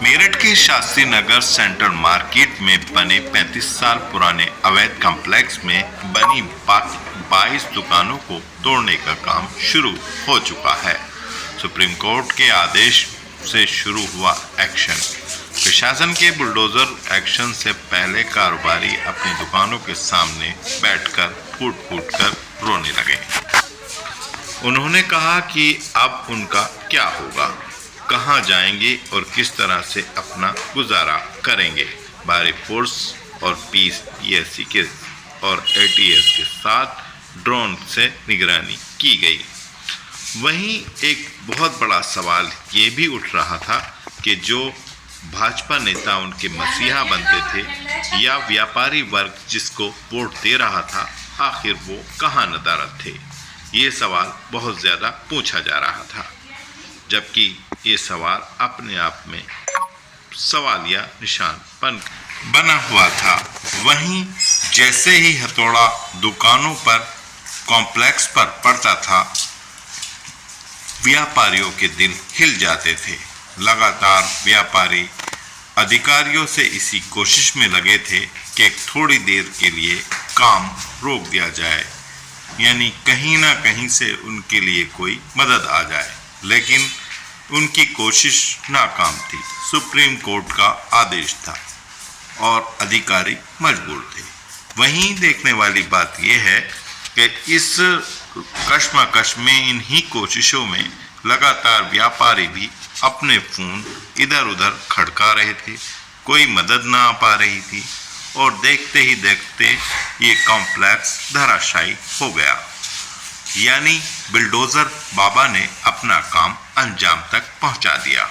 मेरठ के Shastri Nagar central market में बने 35 साल पुराने अवैध कॉम्प्लेक्स में बनी 22 दुकानों को तोड़ने का काम शुरू हो चुका है। सुप्रीम कोर्ट के आदेश से शुरू हुआ एक्शन। प्रशासन के बुलडोजर एक्शन से पहले कारोबारी अपनी दुकानों के सामने बैठकर फूट कर रोने लगे। उन्होंने कहा कि अब उनका क्या होगा, कहां जाएंगे और किस तरह से अपना गुजारा करेंगे। भारी फोर्स और पीएससी के और एटीएस के साथ ड्रोन से निगरानी की गई। वहीं एक बहुत बड़ा सवाल ये भी उठ रहा था कि जो भाजपा नेता उनके मसीहा बनते थे या व्यापारी वर्ग जिसको वोट दे रहा था, आखिर वो कहाँ नदारद थे। ये सवाल बहुत ज़्यादा पूछा जा रहा था, जबकि ये सवाल अपने आप में सवालिया निशान बना हुआ था। वहीं जैसे ही हथौड़ा दुकानों पर कॉम्प्लेक्स पर पड़ता था, व्यापारियों के दिल हिल जाते थे। लगातार व्यापारी अधिकारियों से इसी कोशिश में लगे थे कि थोड़ी देर के लिए काम रोक दिया जाए, यानी कहीं ना कहीं से उनके लिए कोई मदद आ जाए, लेकिन उनकी कोशिश नाकाम थी। सुप्रीम कोर्ट का आदेश था और अधिकारी मजबूर थे। वहीं देखने वाली बात यह है कि इस कश्मकश में, इन्हीं कोशिशों में लगातार व्यापारी भी अपने फोन इधर उधर खड़का रहे थे, कोई मदद ना आ पा रही थी और देखते ही देखते ये कॉम्प्लेक्स धराशायी हो गया। यानी बुलडोजर बाबा ने अपना काम अंजाम तक पहुंचा दिया।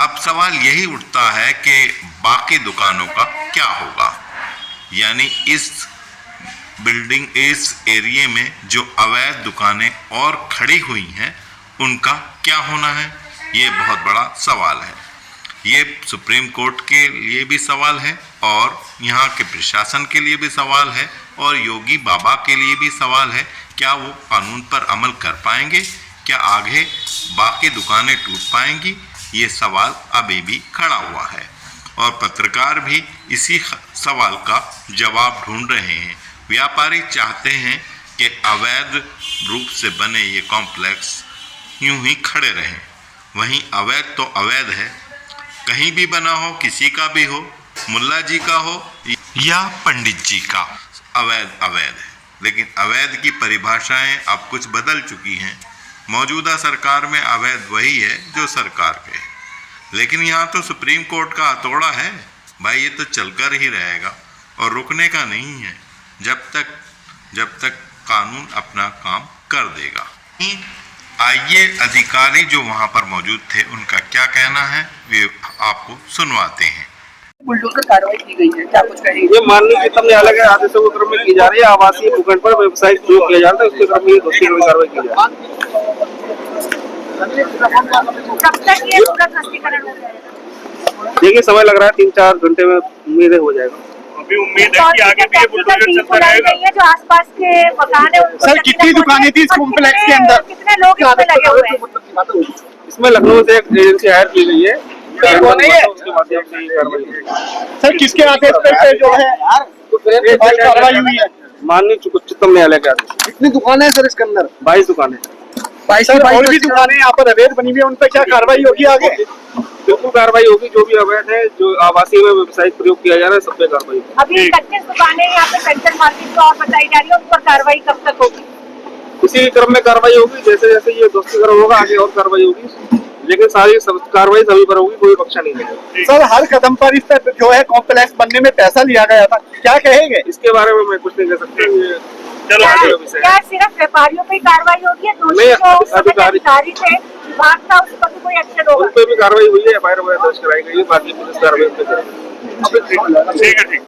अब सवाल यही उठता है कि बाकी दुकानों का क्या होगा, यानी इस एरिया में जो अवैध दुकानें और खड़ी हुई हैं, उनका क्या होना है, ये बहुत बड़ा सवाल है। ये सुप्रीम कोर्ट के लिए भी सवाल है और यहाँ के प्रशासन के लिए भी सवाल है और योगी बाबा के लिए भी सवाल है। क्या वो कानून पर अमल कर पाएंगे? क्या आगे बाकी दुकानें टूट पाएंगी? ये सवाल अभी भी खड़ा हुआ है और पत्रकार भी इसी सवाल का जवाब ढूंढ रहे हैं। व्यापारी चाहते हैं कि अवैध रूप से बने ये कॉम्प्लेक्स यूं ही खड़े रहें। वहीं अवैध तो अवैध है, कहीं भी बना हो, किसी का भी हो, मुल्ला जी का हो या पंडित जी का, अवैध अवैध है। लेकिन अवैध की परिभाषाएं अब कुछ बदल चुकी हैं। मौजूदा सरकार में अवैध वही है जो सरकार के है, लेकिन यहाँ तो सुप्रीम कोर्ट का हथौड़ा है भाई, ये तो चलकर ही रहेगा और रुकने का नहीं है जब तक कानून अपना काम कर देगा। आइए अधिकारी जो वहाँ पर मौजूद थे उनका क्या कहना है वे आपको सुनवाते हैं। बुलडोजर कार्रवाई की गई है, क्या कुछ कहेंगे? ये माननीय उच्चतम न्यायालय के आदेशों के क्रम में की जा रही है। आवासीय भूखंड पर व्यावसायिक प्रयोग किया जा रहा है, उसके क्रम में कार्रवाई की जा रही है। देखिए समय लग रहा है, 3-4 घंटे में उम्मीद हो जाएगा। अभी उम्मीद है कि आगे भी ये बुलडोजर चलता रहेगा। जो आसपास के मकान है, सर कितनी दुकानें थी इस कॉम्प्लेक्स के अंदर? कितने लोग इसमें लगे हुए हैं? इसमें लखनऊ से एक एजेंसी हायर की गई है, उसके माध्यम से कार्रवाई। सर किसके आदेश पे जो है कार्रवाई हुई है? माननीय उच्चतम न्यायालय के आदेश। कितनी दुकानें हैं सर इसके अंदर? 22 दुकानें। और भी दुकानें यहाँ पर अवैध बनी हुई है, उन पर क्या कार्रवाई होगी आगे? बिल्कुल कार्रवाई होगी। जो भी अवैध है, जो आवासीय में व्यावसायिक प्रयोग किया जा रहा है, सब पे कार्रवाई होगी। अभी 25 दुकानें यहाँ पे सेंट्रल मार्केट में और बताई जा रही है, उन पर कार्रवाई कब तक होगी? इसी क्रम में कार्रवाई होगी, जैसे जैसे ये दोस्तीकरण होगा आगे और कार्रवाई होगी, लेकिन सारी कार्रवाई सभी पर होगी, कोई पक्षा नहीं है। सर हर कदम पर इस पर जो है कॉम्प्लेक्स बनने में पैसा लिया गया था, क्या कहेंगे? इसके बारे में मैं कुछ नहीं कह सकता। क्या सिर्फ व्यापारियों पे कार्रवाई होगी या दोषी जो अधिकारी थे विभाग का, उस पर भी कोई एक्शन होगा? उन पे भी कार्रवाई हुई है, FIR दर्ज कराई गई है, बाकी पुलिस कार्रवाई। ठीक है।